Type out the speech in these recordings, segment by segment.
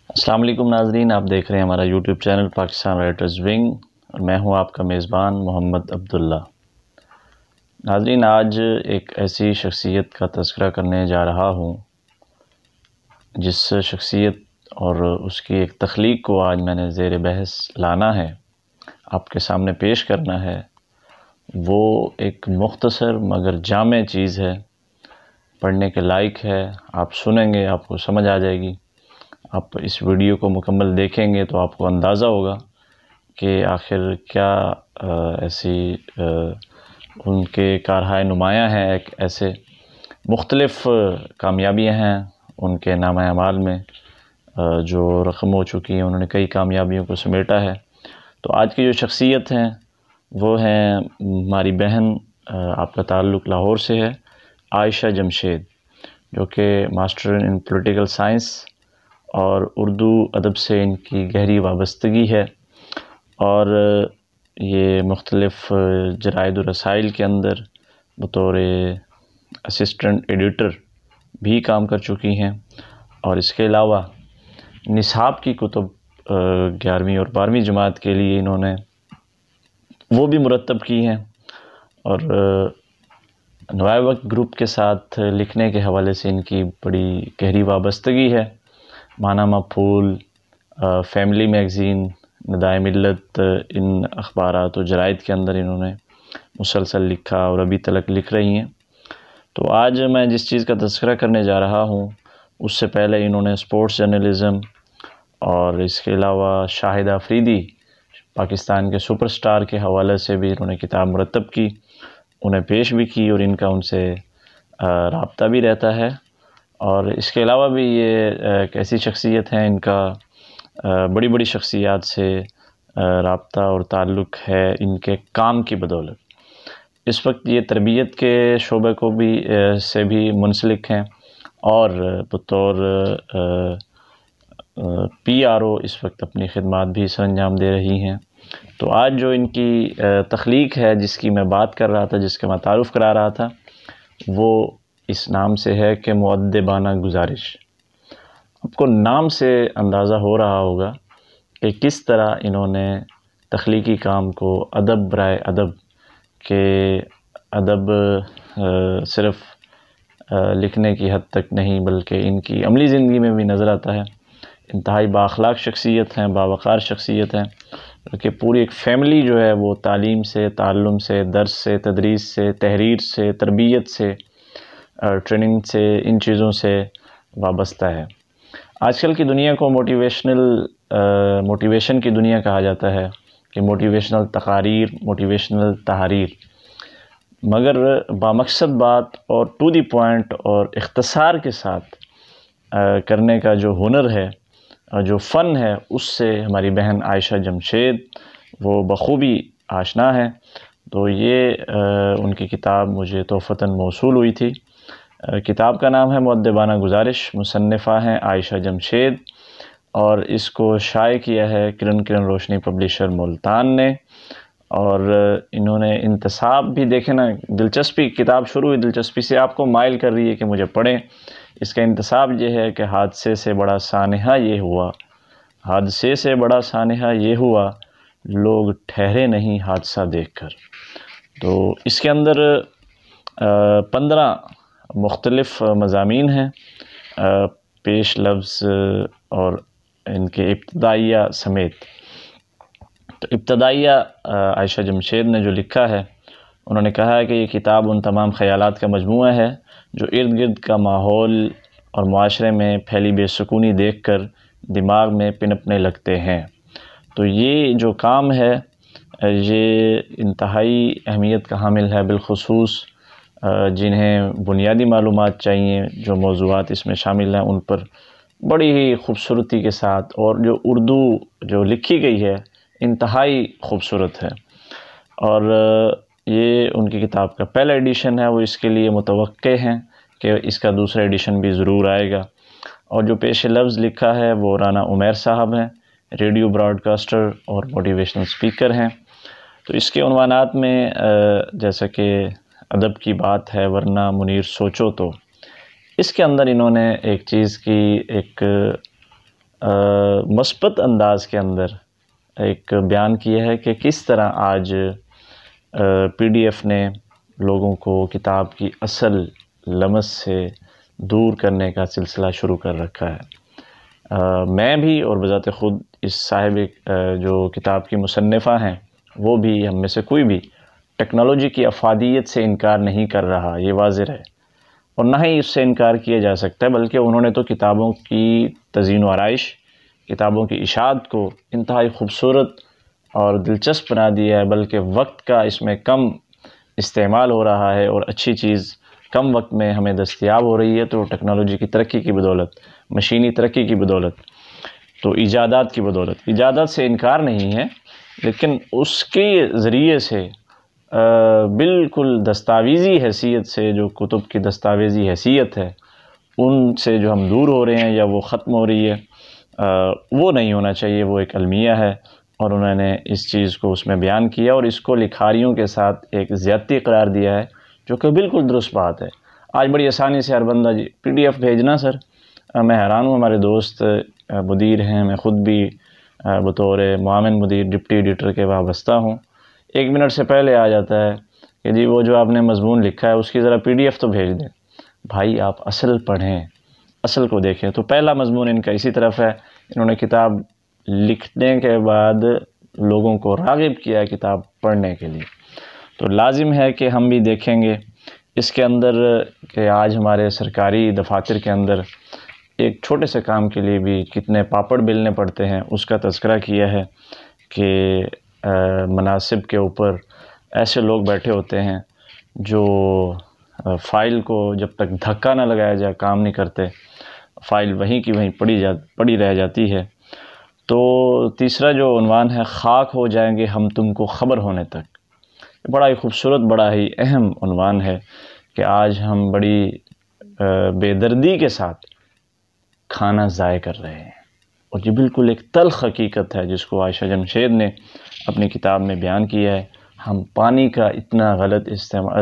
السلام علیکم ناظرین، آپ دیکھ رہے ہیں ہمارا YouTube channel Pakistan writers wing اور میں ہوں آپ کا میزبان محمد عبداللہ۔ ناظرین، آج ایک ایسی شخصیت کا تذکرہ کرنے جا رہا ہوں جس شخصیت اور اس کی ایک تخلیق کو آج میں نے زیر بحث لانا ہے، آپ کے سامنے پیش کرنا ہے۔ وہ ایک مختصر مگر جامع چیز ہے، پڑھنے کے لائق ہے۔ آپ سنیں گے آپ کو سمجھ آ جائے گی۔ آپ اس ویڈیو کو مکمل دیکھیں گے تو آپ کو اندازہ ہوگا کہ آخر کیا ایسی ان کے کارہائے نمایاں ہیں، ایک ایسے مختلف کامیابیاں ہیں ان کے نامہ اعمال میں جو رقم ہو چکی ہیں۔ انہوں نے کئی کامیابیوں کو سمیٹا ہے۔ تو آج کی جو شخصیت ہیں وہ ہیں ہماری بہن، آپ کا تعلق لاہور سے ہے، عائشہ جمشید، جو کہ ماسٹر ان پولیٹیکل سائنس اور اردو ادب سے ان کی گہری وابستگی ہے، اور یہ مختلف جرائد و رسائل کے اندر بطور اسسٹنٹ ایڈیٹر بھی کام کر چکی ہیں، اور اس کے علاوہ نصاب کی کتب 11ویں اور 12ویں جماعت کے لیے انہوں نے وہ بھی مرتب کی ہیں، اور نوائے وقت گروپ کے ساتھ لکھنے کے حوالے سے ان کی بڑی گہری وابستگی ہے۔ ماہنامہ پھول، فیملی میگزین، ندائے ملت، ان اخبارات و جرائد کے اندر انہوں نے مسلسل لکھا اور ابھی تلک لکھ رہی ہیں۔ تو آج میں جس چیز کا تذکرہ کرنے جا رہا ہوں اس سے پہلے انہوں نے سپورٹس جرنلزم اور اس کے علاوہ شاہد آفریدی، پاکستان کے سپر سٹار کے حوالے سے بھی انہوں نے کتاب مرتب کی، انہیں پیش بھی کی، اور ان کا ان سے رابطہ بھی رہتا ہے۔ اور اس کے علاوہ بھی یہ ایک ایسی شخصیت ہیں، ان کا بڑی بڑی شخصیات سے رابطہ اور تعلق ہے ان کے کام کی بدولت۔ اس وقت یہ تربیت کے شعبے کو بھی سے بھی منسلک ہیں، اور بطور پی آر او اس وقت اپنی خدمات بھی سر انجام دے رہی ہیں۔ تو آج جو ان کی تخلیق ہے، جس کی میں بات کر رہا تھا، جس کا میں تعارف کرا رہا تھا، وہ اس نام سے ہے کہ مؤدبانہ گزارش۔ آپ کو نام سے اندازہ ہو رہا ہوگا کہ کس طرح انہوں نے تخلیقی کام کو ادب برائے ادب کے ادب صرف لکھنے کی حد تک نہیں بلکہ ان کی عملی زندگی میں بھی نظر آتا ہے۔ انتہائی بااخلاق شخصیت ہیں، باوقار شخصیت ہیں، کہ پوری ایک فیملی جو ہے وہ تعلیم سے، تعلم سے، درس سے، تدریس سے، تحریر سے، تربیت سے، ٹریننگ سے، ان چیزوں سے وابستہ ہے۔ آج کل کی دنیا کو موٹیویشن کی دنیا کہا جاتا ہے، کہ موٹیویشنل تقاریر، موٹیویشنل تحاریر، مگر بامقصد بات اور ٹو دی پوائنٹ اور اختصار کے ساتھ کرنے کا جو ہنر ہے، جو فن ہے، اس سے ہماری بہن عائشہ جمشید وہ بخوبی آشنا ہے۔ تو یہ ان کی کتاب مجھے تحفتاً موصول ہوئی تھی۔ کتاب کا نام ہے مؤدبانہ گزارش، مصنفہ ہیں عائشہ جمشید، اور اس کو شائع کیا ہے کرن روشنی پبلیشر ملتان نے، اور انہوں نے انتصاب بھی دیکھیں نا، دلچسپی، کتاب شروع ہوئی دلچسپی سے، آپ کو مائل کر رہی ہے کہ مجھے پڑھیں۔ اس کا انتصاب یہ ہے کہ حادثے سے بڑا سانحہ یہ ہوا، حادثے سے بڑا سانحہ یہ ہوا، لوگ ٹھہرے نہیں حادثہ دیکھ کر۔ تو اس کے اندر 15 مختلف مضامین ہیں، پیش لفظ اور ان کے ابتدائیہ سمیت۔ تو ابتدائیہ عائشہ جمشید نے جو لکھا ہے، انہوں نے کہا ہے کہ یہ کتاب ان تمام خیالات کا مجموعہ ہے جو ارد گرد کا ماحول اور معاشرے میں پھیلی بے سکونی دیکھ کر دماغ میں پنپنے لگتے ہیں۔ تو یہ جو کام ہے یہ انتہائی اہمیت کا حامل ہے، بالخصوص جنہیں بنیادی معلومات چاہیے، جو موضوعات اس میں شامل ہیں ان پر بڑی ہی خوبصورتی کے ساتھ، اور جو اردو جو لکھی گئی ہے انتہائی خوبصورت ہے۔ اور یہ ان کی کتاب کا پہلا ایڈیشن ہے، وہ اس کے لیے متوقع ہیں کہ اس کا دوسرا ایڈیشن بھی ضرور آئے گا۔ اور جو پیش لفظ لکھا ہے وہ رانا عمیر صاحب ہیں، ریڈیو براڈ کاسٹر اور موٹیویشنل سپیکر ہیں۔ تو اس کے عنوانات میں جیسا کہ ادب کی بات ہے ورنہ منیر سوچو، تو اس کے اندر انہوں نے ایک چیز کی ایک مثبت انداز کے اندر ایک بیان کیا ہے کہ کس طرح آج PDF نے لوگوں کو کتاب کی اصل لمس سے دور کرنے کا سلسلہ شروع کر رکھا ہے۔ میں بھی اور بذات خود اس صاحب جو کتاب کی مصنفہ ہیں وہ بھی، ہم میں سے کوئی بھی ٹیکنالوجی کی افادیت سے انکار نہیں کر رہا، یہ واضح ہے، اور نہ ہی اس سے انکار کیا جا سکتا ہے، بلکہ انہوں نے تو کتابوں کی تزئین و آرائش، کتابوں کی اشاعت کو انتہائی خوبصورت اور دلچسپ بنا دیا ہے، بلکہ وقت کا اس میں کم استعمال ہو رہا ہے اور اچھی چیز کم وقت میں ہمیں دستیاب ہو رہی ہے، تو ٹیکنالوجی کی ترقی کی بدولت، مشینی ترقی کی بدولت، تو ایجادات کی بدولت، ایجادات سے انکار نہیں ہے، لیکن اس کے ذریعے سے بالکل دستاویزی حیثیت سے جو کتب کی دستاویزی حیثیت ہے ان سے جو ہم دور ہو رہے ہیں یا وہ ختم ہو رہی ہے، وہ نہیں ہونا چاہیے، وہ ایک المیہ ہے، اور انہوں نے اس چیز کو اس میں بیان کیا اور اس کو لکھاریوں کے ساتھ ایک زیادتی قرار دیا ہے، جو کہ بالکل درست بات ہے۔ آج بڑی آسانی سے ہر بندہ جی PDF بھیجنا سر، میں حیران ہوں، ہمارے دوست مدیر ہیں، میں خود بھی بطور معاون مدیر ڈپٹی ایڈیٹر کے وابستہ ہوں، 1 منٹ سے پہلے آ جاتا ہے کہ جی وہ جو آپ نے مضمون لکھا ہے اس کی ذرا PDF تو بھیج دیں۔ بھائی آپ اصل پڑھیں، اصل کو دیکھیں۔ تو پہلا مضمون ان کا اسی طرف ہے، انہوں نے کتاب لکھنے کے بعد لوگوں کو راغب کیا کتاب پڑھنے کے لیے، تو لازم ہے کہ ہم بھی دیکھیں گے اس کے اندر کہ آج ہمارے سرکاری دفاتر کے اندر ایک چھوٹے سے کام کے لیے بھی کتنے پاپڑ بیلنے پڑتے ہیں، اس کا تذکرہ کیا ہے کہ مناصب کے اوپر ایسے لوگ بیٹھے ہوتے ہیں جو فائل کو جب تک دھکا نہ لگایا جائے کام نہیں کرتے، فائل وہیں کی وہیں پڑی رہ جاتی ہے۔ تو تیسرا جو عنوان ہے، خاک ہو جائیں گے ہم تم کو خبر ہونے تک، بڑا ہی خوبصورت، بڑا ہی اہم عنوان ہے کہ آج ہم بڑی بے دردی کے ساتھ کھانا ضائع کر رہے ہیں، اور یہ بالکل ایک تلخ حقیقت ہے جس کو عائشہ جمشید نے اپنی کتاب میں بیان کیا ہے۔ ہم پانی کا اتنا غلط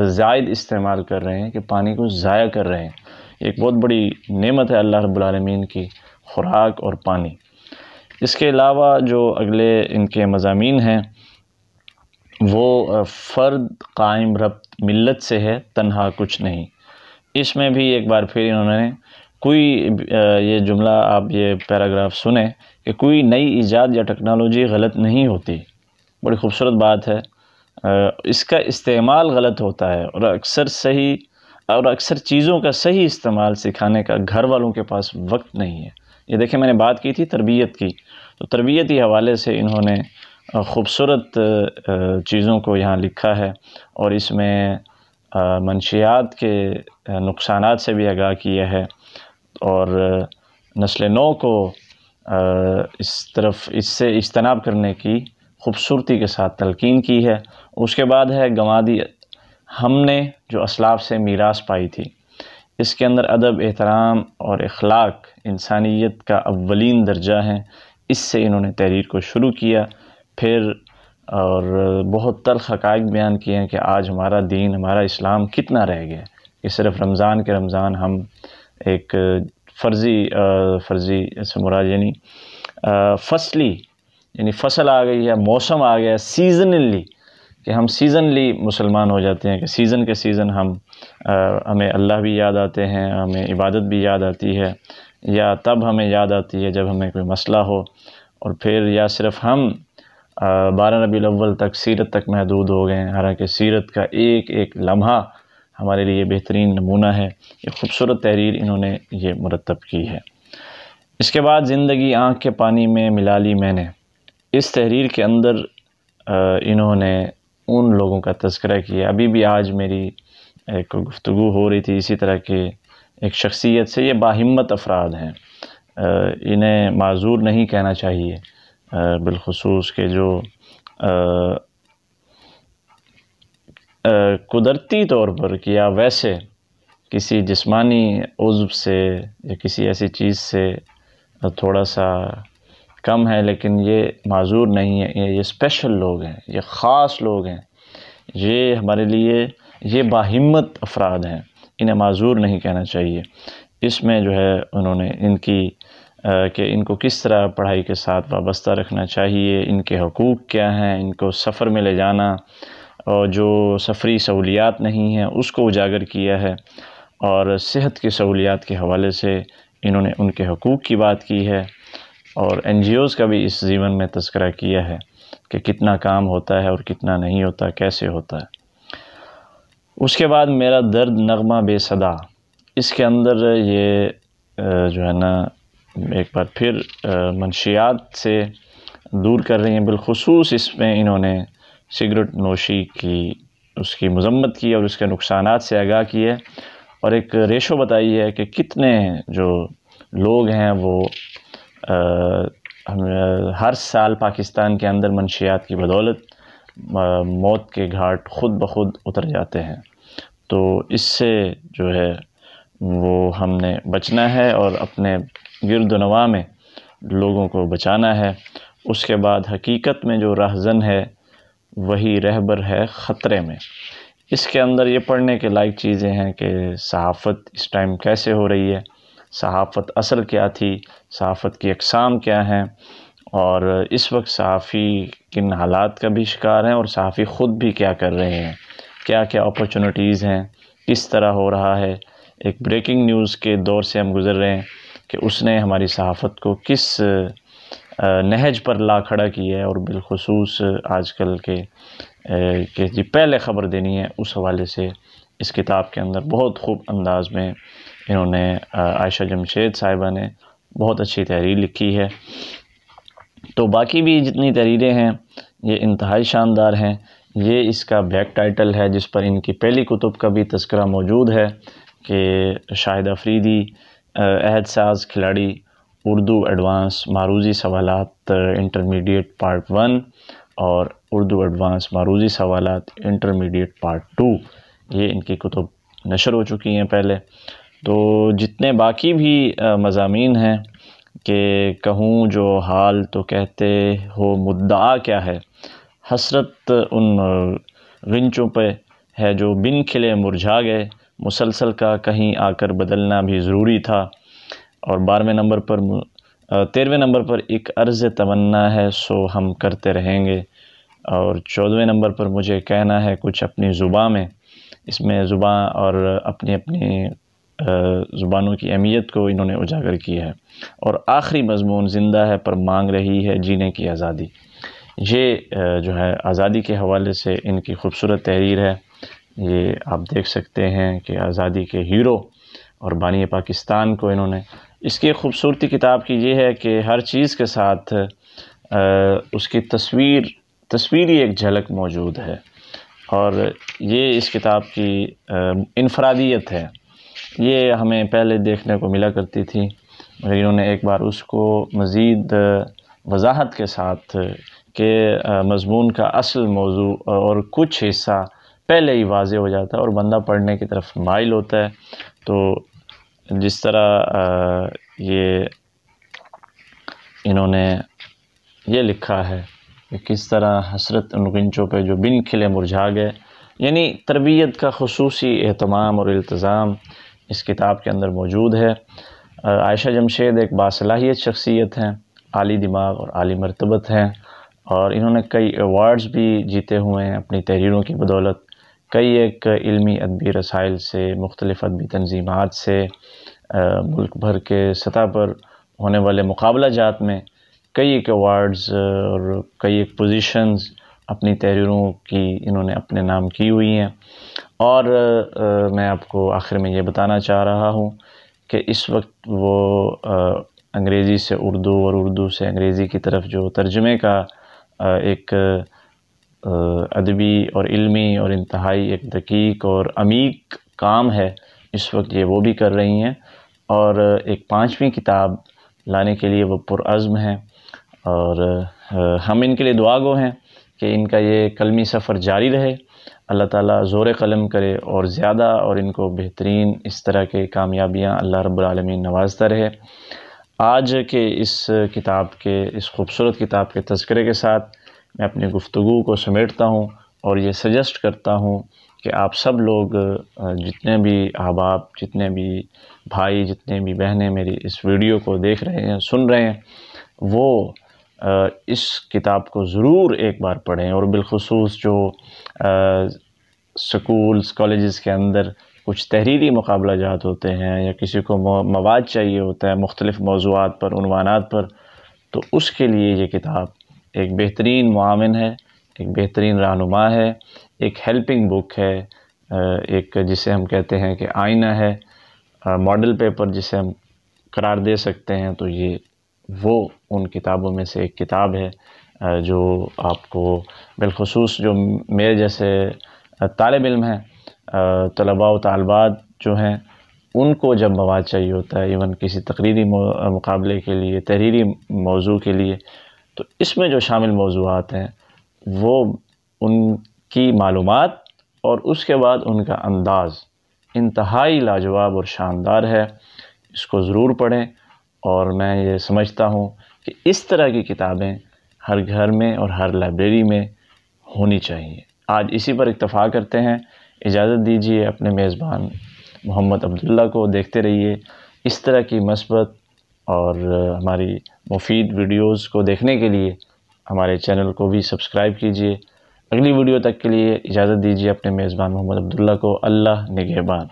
زائد استعمال کر رہے ہیں کہ پانی کو ضائع کر رہے ہیں۔ ایک بہت بڑی نعمت ہے اللہ رب العالمین کی، خوراک اور پانی۔ اس کے علاوہ جو اگلے ان کے مضامین ہیں وہ فرد قائم ربط ملت سے ہے، تنہا کچھ نہیں۔ اس میں بھی ایک بار پھر انہوں نے کوئی یہ جملہ، آپ یہ پیراگراف سنیں کہ کوئی نئی ایجاد یا ٹیکنالوجی غلط نہیں ہوتی، بڑی خوبصورت بات ہے، اس کا استعمال غلط ہوتا ہے، اور اکثر چیزوں کا صحیح استعمال سکھانے کا گھر والوں کے پاس وقت نہیں ہے۔ یہ دیکھیں میں نے بات کی تھی تربیت کی، تو تربیتی حوالے سے انہوں نے خوبصورت چیزوں کو یہاں لکھا ہے، اور اس میں منشیات کے نقصانات سے بھی آگاہ کیا ہے، اور نسل نو کو اس سے اجتناب کرنے کی خوبصورتی کے ساتھ تلقین کی ہے۔ اس کے بعد ہے گنوا دی ہم نے جو اسلاف سے میراث پائی تھی، اس کے اندر ادب، احترام اور اخلاق انسانیت کا اولین درجہ ہیں، اس سے انہوں نے تحریر کو شروع کیا، پھر اور بہت تلخ حقائق بیان کیے ہیں کہ آج ہمارا دین، ہمارا اسلام کتنا رہ گیا کہ صرف رمضان کے رمضان ہم ایک فرضی سے مراد یعنی فصلی، یعنی فصل آ گئی ہے، موسم آ گیا ہے، سیزنلی، کہ ہم سیزنلی مسلمان ہو جاتے ہیں، کہ سیزن کے سیزن ہمیں اللہ بھی یاد آتے ہیں، ہمیں عبادت بھی یاد آتی ہے، یا تب ہمیں یاد آتی ہے جب ہمیں کوئی مسئلہ ہو، اور پھر یا صرف ہم 12 ربیع الاول تک، سیرت تک محدود ہو گئے ہیں، حالانکہ سیرت کا ایک ایک لمحہ ہمارے لیے بہترین نمونہ ہے۔ یہ خوبصورت تحریر انہوں نے یہ مرتب کی ہے۔ اس کے بعد زندگی آنکھ کے پانی میں ملا لی میں نے، اس تحریر کے اندر انہوں نے ان لوگوں کا تذکرہ کیا۔ ابھی بھی آج میری ایک گفتگو ہو رہی تھی اسی طرح کے ایک شخصیت سے، یہ باہمت افراد ہیں، انہیں معذور نہیں کہنا چاہیے، بالخصوص کہ جو قدرتی طور پر یا ویسے کسی جسمانی عضو سے یا کسی ایسی چیز سے تھوڑا سا کم ہے، لیکن یہ معذور نہیں ہے، یہ اسپیشل لوگ ہیں، یہ خاص لوگ ہیں، یہ ہمارے لیے یہ باہمت افراد ہیں، انہیں معذور نہیں کہنا چاہیے۔ اس میں جو ہے انہوں نے ان کی کہ ان کو کس طرح پڑھائی کے ساتھ وابستہ رکھنا چاہیے، ان کے حقوق کیا ہیں، ان کو سفر میں لے جانا اور جو سفری سہولیات نہیں ہیں اس کو اجاگر کیا ہے، اور صحت کی سہولیات کے حوالے سے انہوں نے ان کے حقوق کی بات کی ہے، اور NGOs کا بھی اس ضمن میں تذکرہ کیا ہے کہ کتنا کام ہوتا ہے اور کتنا نہیں ہوتا، کیسے ہوتا ہے۔ اس کے بعد میرا درد نغمہ بے صدا، اس کے اندر یہ جو ہے نا ایک بار پھر منشیات سے دور کر رہی ہیں، بالخصوص اس میں انہوں نے سگریٹ نوشی کی اس کی مذمت کی اور اس کے نقصانات سے آگاہ کی ہے، اور ایک ریشو بتائی ہے کہ کتنے جو لوگ ہیں وہ ہر سال پاکستان کے اندر منشیات کی بدولت موت کے گھاٹ خود بخود اتر جاتے ہیں۔ تو اس سے جو ہے وہ ہم نے بچنا ہے اور اپنے گرد و نواح میں لوگوں کو بچانا ہے۔ اس کے بعد حقیقت میں جو راہزن ہے وہی رہبر ہے خطرے میں۔ اس کے اندر یہ پڑھنے کے لائق چیزیں ہیں کہ صحافت اس ٹائم کیسے ہو رہی ہے، صحافت اصل کیا تھی، صحافت کی اقسام کیا ہیں، اور اس وقت صحافی کن حالات کا بھی شکار ہیں، اور صحافی خود بھی کیا کر رہے ہیں، کیا کیا اپرچونٹیز ہیں، کس طرح ہو رہا ہے۔ ایک بریکنگ نیوز کے دور سے ہم گزر رہے ہیں کہ اس نے ہماری صحافت کو کس نہج پر لا کھڑا کیا ہے، اور بالخصوص آج کل کے کہ جی پہلے خبر دینی ہے، اس حوالے سے اس کتاب کے اندر بہت خوب انداز میں انہوں نے عائشہ جمشید صاحبہ نے بہت اچھی تحریر لکھی ہے۔ تو باقی بھی جتنی تحریریں ہیں یہ انتہائی شاندار ہیں۔ یہ اس کا بیک ٹائٹل ہے جس پر ان کی پہلی کتب کا بھی تذکرہ موجود ہے کہ شاہد افریدی عہد ساز کھلاڑی اردو ایڈوانس معروضی سوالات انٹرمیڈیٹ پارٹ 1 اور اردو ایڈوانس معروضی سوالات انٹرمیڈیٹ پارٹ 2، یہ ان کی کتب نشر ہو چکی ہیں پہلے۔ تو جتنے باقی بھی مضامین ہیں کہ کہوں جو حال تو کہتے ہو مدعا کیا ہے، حسرت ان غنچوں پہ ہے جو بن کھلے مرجھا گئے، مسلسل کا کہیں آ کر بدلنا بھی ضروری تھا، اور 13ویں نمبر پر ایک عرض تمنا ہے سو ہم کرتے رہیں گے، اور 14ویں نمبر پر مجھے کہنا ہے کچھ اپنی زباں میں۔ اس میں زباں اور اپنی زبانوں کی اہمیت کو انہوں نے اجاگر کیا ہے، اور آخری مضمون زندہ ہے پر مانگ رہی ہے جینے کی آزادی۔ یہ جو ہے آزادی کے حوالے سے ان کی خوبصورت تحریر ہے۔ یہ آپ دیکھ سکتے ہیں کہ آزادی کے ہیرو اور بانی پاکستان کو انہوں نے، اس کی خوبصورتی کتاب کی یہ ہے کہ ہر چیز کے ساتھ اس کی تصویری ایک جھلک موجود ہے، اور یہ اس کتاب کی انفرادیت ہے۔ یہ ہمیں پہلے دیکھنے کو ملا کرتی تھی، مگر انہوں نے ایک بار اس کو مزید وضاحت کے ساتھ کہ مضمون کا اصل موضوع اور کچھ حصہ پہلے ہی واضح ہو جاتا ہے اور بندہ پڑھنے کی طرف مائل ہوتا ہے۔ تو جس طرح یہ انہوں نے یہ لکھا ہے کہ کس طرح حسرت ان غنچوں پہ جو بن کھلے مرجھا گئے، یعنی تربیت کا خصوصی اہتمام اور التزام اس کتاب کے اندر موجود ہے۔ عائشہ جمشید ایک باصلاحیت شخصیت ہیں، عالی دماغ اور عالی مرتبت ہیں، اور انہوں نے کئی ایوارڈز بھی جیتے ہوئے ہیں اپنی تحریروں کی بدولت۔ کئی ایک علمی ادبی رسائل سے، مختلف ادبی تنظیمات سے، ملک بھر کے سطح پر ہونے والے مقابلہ جات میں کئی ایک ایوارڈز اور کئی ایک پوزیشنز اپنی تحریروں کی انہوں نے اپنے نام کی ہوئی ہیں۔ اور میں آپ کو آخر میں یہ بتانا چاہ رہا ہوں کہ اس وقت وہ انگریزی سے اردو اور اردو سے انگریزی کی طرف جو ترجمے کا ایک ادبی اور علمی اور انتہائی ایک دقیق اور عمیق کام ہے، اس وقت یہ وہ بھی کر رہی ہیں، اور ایک 5ویں کتاب لانے کے لیے وہ پرعزم ہیں، اور ہم ان کے لیے دعا گو ہیں کہ ان کا یہ قلمی سفر جاری رہے، اللہ تعالیٰ زور قلم کرے اور زیادہ اور ان کو بہترین اس طرح کے کامیابیاں اللہ رب العالمین نوازتا رہے۔ آج کے اس کتاب کے اس خوبصورت کتاب کے تذکرے کے ساتھ میں اپنی گفتگو کو سمیٹتا ہوں اور یہ سجیسٹ کرتا ہوں کہ آپ سب لوگ جتنے بھی احباب، جتنے بھی بھائی، جتنے بھی بہنیں میری اس ویڈیو کو دیکھ رہے ہیں، سن رہے ہیں، وہ اس کتاب کو ضرور ایک بار پڑھیں، اور بالخصوص جو سکولز، کالجز کے اندر کچھ تحریری مقابلہ جات ہوتے ہیں یا کسی کو مواد چاہیے ہوتا ہے مختلف موضوعات پر، عنوانات پر، تو اس کے لیے یہ کتاب ایک بہترین معاون ہے، ایک بہترین رہنما ہے، ایک ہیلپنگ بک ہے، ایک جسے ہم کہتے ہیں کہ آئینہ ہے، ماڈل پیپر جسے ہم قرار دے سکتے ہیں۔ تو یہ وہ ان کتابوں میں سے ایک کتاب ہے جو آپ کو بالخصوص جو میرے جیسے طالب علم ہیں، طلباء و طالبات جو ہیں، ان کو جب مواد چاہیے ہوتا ہے ایون کسی تقریری مقابلے کے لیے، تحریری موضوع کے لیے، تو اس میں جو شامل موضوعات ہیں وہ ان کی معلومات اور اس کے بعد ان کا انداز انتہائی لاجواب اور شاندار ہے۔ اس کو ضرور پڑھیں، اور میں یہ سمجھتا ہوں کہ اس طرح کی کتابیں ہر گھر میں اور ہر لائبریری میں ہونی چاہیے۔ آج اسی پر اکتفا کرتے ہیں۔ اجازت دیجیے اپنے میزبان محمد عبداللہ کو۔ دیکھتے رہیے اس طرح کی مثبت اور ہماری مفید ویڈیوز کو دیکھنے کے لیے ہمارے چینل کو بھی سبسکرائب کیجیے۔ اگلی ویڈیو تک کے لیے اجازت دیجیے اپنے میزبان محمد عبداللہ کو۔ اللہ نگہبان۔